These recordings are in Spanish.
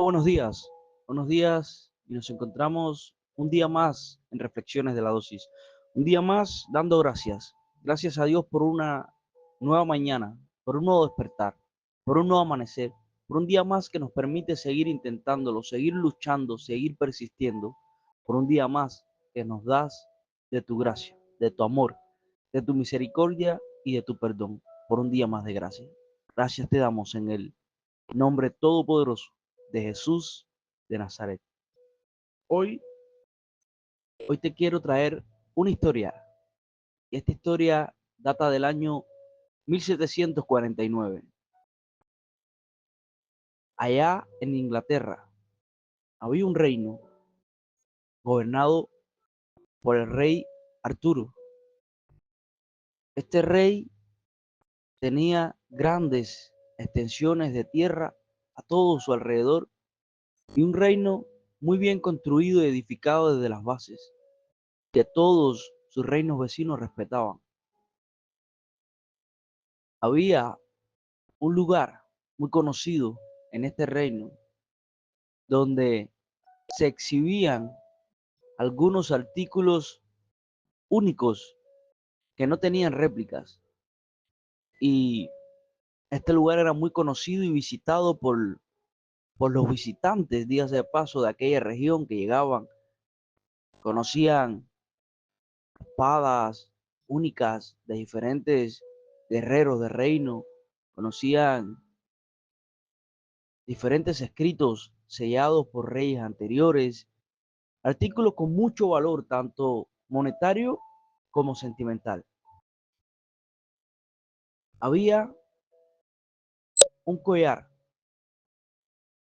Buenos días. Buenos días y nos encontramos un día más en Reflexiones de la Dosis. Un día más dando gracias. Gracias a Dios por una nueva mañana, por un nuevo despertar, por un nuevo amanecer, por un día más que nos permite seguir intentándolo, seguir luchando, seguir persistiendo, por un día más que nos das de tu gracia, de tu amor, de tu misericordia y de tu perdón, por un día más de gracia. Gracias te damos en el nombre todopoderoso de Jesús de Nazaret. Hoy, hoy te quiero traer una historia. Y esta historia data del año 1749. Allá en Inglaterra había un reino gobernado por el rey Arturo. Este rey tenía grandes extensiones de tierra a todo su alrededor y un reino muy bien construido y edificado desde las bases, que todos sus reinos vecinos respetaban. Había un lugar muy conocido en este reino donde se exhibían algunos artículos únicos que no tenían réplicas, y este lugar era muy conocido y visitado por los visitantes días de paso de aquella región que llegaban, conocían espadas únicas de diferentes guerreros de reino, conocían diferentes escritos sellados por reyes anteriores, artículos con mucho valor, tanto monetario como sentimental. Había un collar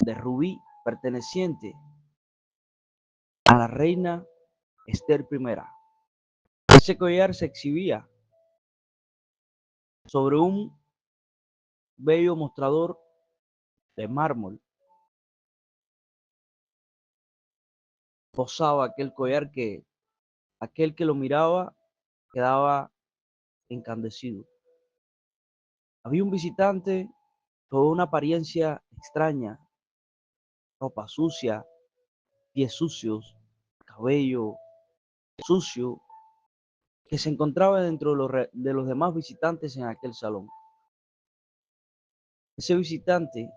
de rubí perteneciente a la reina Esther I. Ese collar se exhibía sobre un bello mostrador de mármol. Posaba aquel collar que aquel que lo miraba quedaba encandecido. Había un visitante con una apariencia extraña, ropa sucia, pies sucios, cabello sucio, que se encontraba dentro de los demás visitantes en aquel salón. Ese visitante,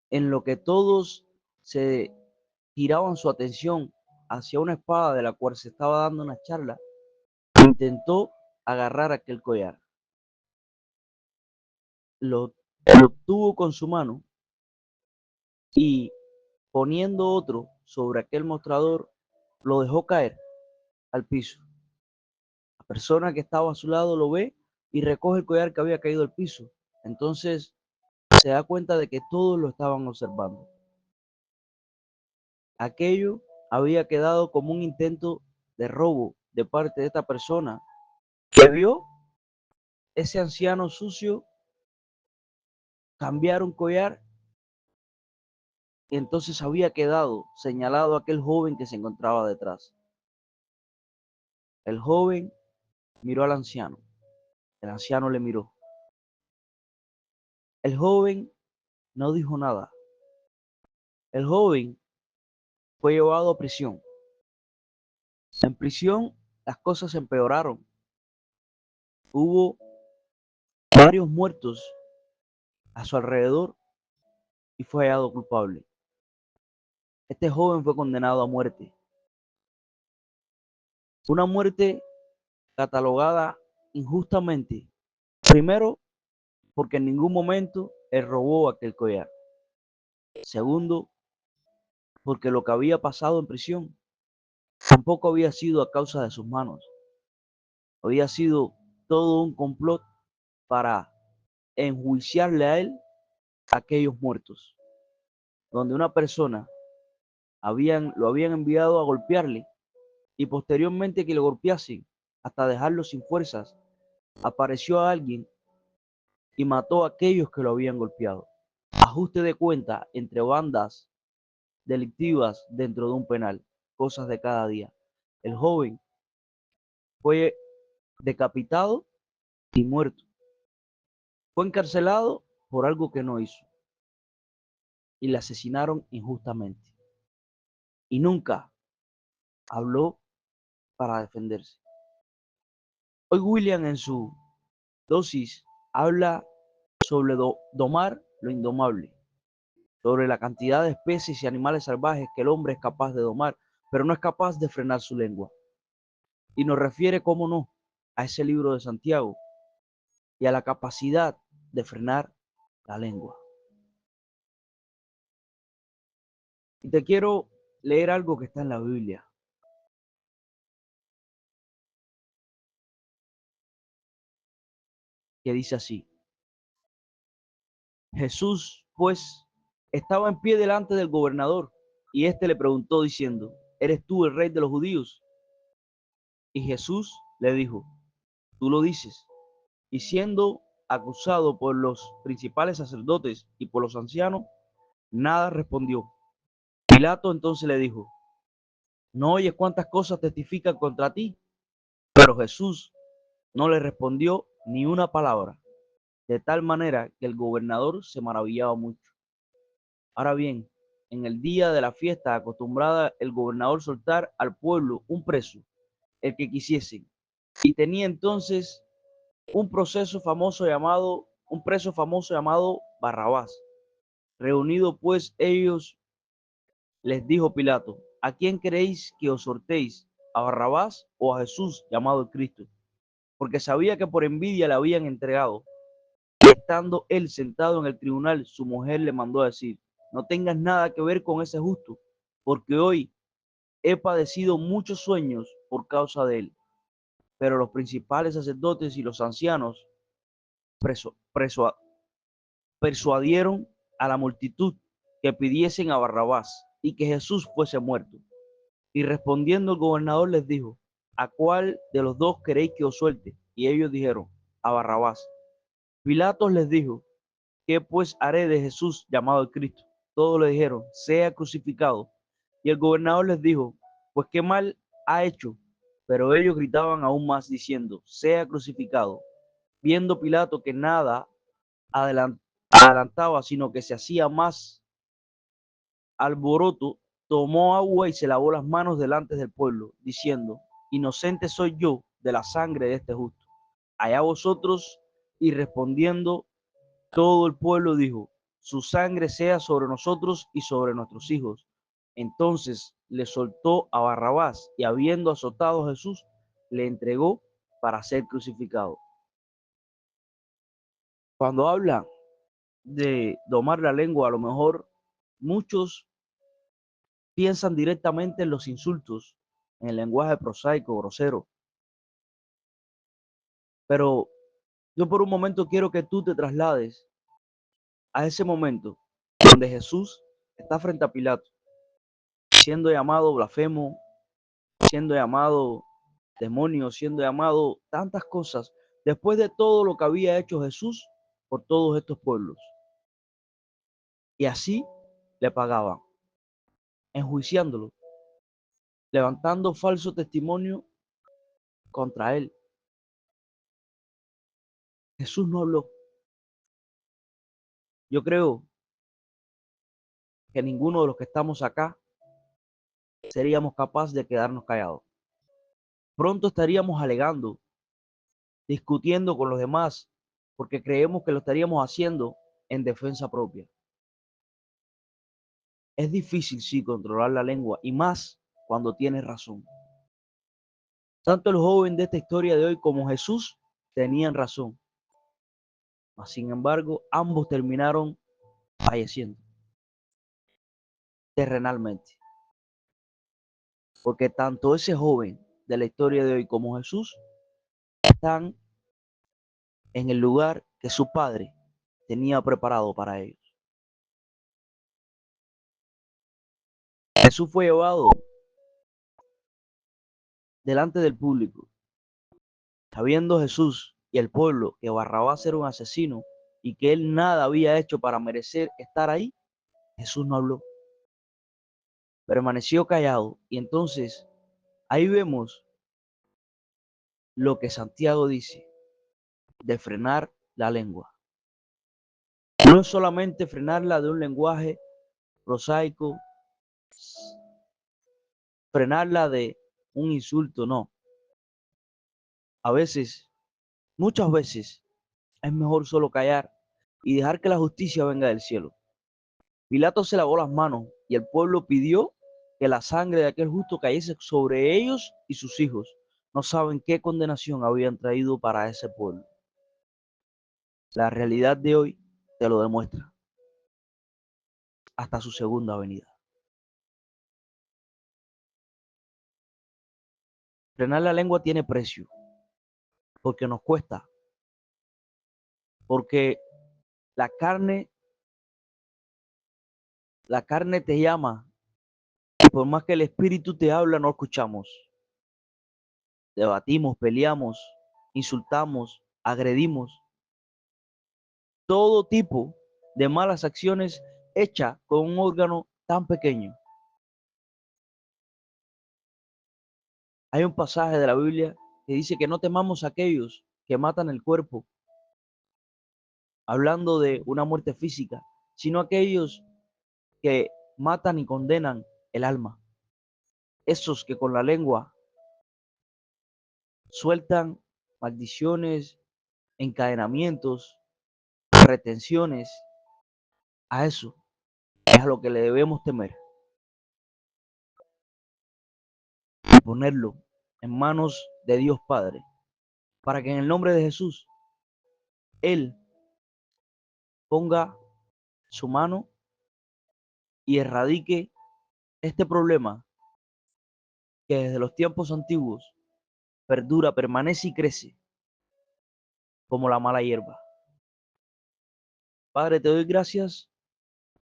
en lo que todos se giraban su atención hacia una espada de la cual se estaba dando una charla, intentó agarrar aquel collar. Lo, lo tuvo con su mano y, poniendo otro sobre aquel mostrador, lo dejó caer al piso. La persona que estaba a su lado lo ve y recoge el collar que había caído al piso. Entonces se da cuenta de que todos lo estaban observando. Aquello había quedado como un intento de robo de parte de esta persona que vio ese anciano sucio cambiar un collar, y entonces había quedado señalado aquel joven que se encontraba detrás. El joven miró al anciano, el anciano le miró. El joven no dijo nada. El joven fue llevado a prisión. En prisión las cosas empeoraron. Hubo varios muertos a su alrededor y fue hallado culpable. Este joven fue condenado a muerte. Una muerte catalogada injustamente. Primero, porque en ningún momento él robó aquel collar. Segundo, porque lo que había pasado en prisión tampoco había sido a causa de sus manos. Había sido todo un complot para enjuiciarle a él aquellos muertos, donde una persona lo habían enviado a golpearle, y posteriormente que lo golpeasen hasta dejarlo sin fuerzas, apareció alguien y mató a aquellos que lo habían golpeado. Ajuste de cuenta entre bandas delictivas dentro de un penal, cosas de cada día. El joven fue decapitado y muerto. Fue encarcelado por algo que no hizo. y le asesinaron injustamente. Y nunca habló para defenderse. Hoy William en su dosis habla sobre domar lo indomable, sobre la cantidad de especies y animales salvajes que el hombre es capaz de domar, pero no es capaz de frenar su lengua. Y nos refiere, cómo no, a ese libro de Santiago y a la capacidad de frenar la lengua. Y te quiero leer algo que está en la Biblia, que dice así: Jesús, pues, estaba en pie delante del gobernador, y éste le preguntó diciendo: ¿Eres tú el rey de los judíos? Y Jesús le dijo: Tú lo dices. Y siendo acusado por los principales sacerdotes y por los ancianos, nada respondió. Pilato entonces le dijo: ¿No oyes cuántas cosas testifican contra ti? Pero Jesús no le respondió ni una palabra, de tal manera que el gobernador se maravillaba mucho. Ahora bien, en el día de la fiesta acostumbraba el gobernador soltar al pueblo un preso, el que quisiese, y tenía entonces un preso famoso llamado Barrabás. Reunido pues ellos, les dijo Pilato: ¿A quién queréis que os sorteéis? ¿A Barrabás o a Jesús llamado el Cristo? Porque sabía que por envidia le habían entregado. Y estando él sentado en el tribunal, su mujer le mandó a decir: No tengas nada que ver con ese justo, porque hoy he padecido muchos sueños por causa de él. Pero los principales sacerdotes y los ancianos preso, preso, persuadieron a la multitud que pidiesen a Barrabás y que Jesús fuese muerto. Y respondiendo el gobernador les dijo: ¿A cuál de los dos queréis que os suelte? Y ellos dijeron: A Barrabás. Pilatos les dijo: ¿Qué pues haré de Jesús llamado el Cristo? Todos le dijeron: Sea crucificado. Y el gobernador les dijo: Pues qué mal ha hecho. Pero ellos gritaban aún más diciendo: Sea crucificado. Viendo Pilato que nada adelantaba, sino que se hacía más alboroto, tomó agua y se lavó las manos delante del pueblo, diciendo: Inocente soy yo de la sangre de este justo. Allá vosotros. Y respondiendo todo el pueblo dijo: Su sangre sea sobre nosotros y sobre nuestros hijos. Entonces le soltó a Barrabás, y habiendo azotado a Jesús, le entregó para ser crucificado. Cuando habla de domar la lengua, a lo mejor muchos piensan directamente en los insultos, en el lenguaje prosaico, grosero. Pero yo por un momento quiero que tú te traslades a ese momento donde Jesús está frente a Pilato, siendo llamado blasfemo, siendo llamado demonio, siendo llamado tantas cosas, después de todo lo que había hecho Jesús por todos estos pueblos. Y así le pagaban, enjuiciándolo, levantando falso testimonio contra él. Jesús no habló. Yo creo que ninguno de los que estamos acá seríamos capaces de quedarnos callados. Pronto estaríamos alegando, discutiendo con los demás, porque creemos que lo estaríamos haciendo en defensa propia. Es difícil, sí, controlar la lengua, y más cuando tienes razón. Tanto el joven de esta historia de hoy como Jesús tenían razón, mas sin embargo ambos terminaron falleciendo terrenalmente, porque tanto ese joven de la historia de hoy como Jesús están en el lugar que su padre tenía preparado para ellos. Jesús fue llevado delante del público, sabiendo Jesús y el pueblo que Barrabás era un asesino y que él nada había hecho para merecer estar ahí. Jesús no habló, permaneció callado, y entonces ahí vemos lo que Santiago dice de frenar la lengua. No es solamente frenarla de un lenguaje prosaico, frenarla de un insulto, no. A veces, muchas veces, es mejor solo callar y dejar que la justicia venga del cielo. Pilato se lavó las manos y el pueblo pidió que la sangre de aquel justo cayese sobre ellos y sus hijos. No saben qué condenación habían traído para ese pueblo. La realidad de hoy te lo demuestra hasta su segunda venida. Frenar la lengua tiene precio, porque nos cuesta, porque la carne, la carne te llama, y por más que el espíritu te habla, no escuchamos. Debatimos, peleamos, insultamos, agredimos, todo tipo de malas acciones hechas con un órgano tan pequeño. Hay un pasaje de la Biblia que dice que no temamos a aquellos que matan el cuerpo, hablando de una muerte física, sino aquellos que matan y condenan el alma. Esos que con la lengua sueltan maldiciones, encadenamientos, retenciones. A eso es a lo que le debemos temer y ponerlo en manos de Dios Padre, para que en el nombre de Jesús Él ponga su mano y erradique este problema que desde los tiempos antiguos perdura, permanece y crece como la mala hierba. Padre, te doy gracias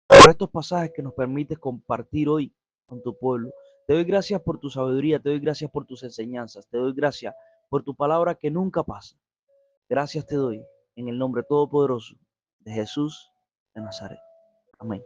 por estos pasajes que nos permites compartir hoy con tu pueblo. Te doy gracias por tu sabiduría, te doy gracias por tus enseñanzas, te doy gracias por tu palabra que nunca pasa. Gracias te doy en el nombre todopoderoso de Jesús de Nazaret. Amén.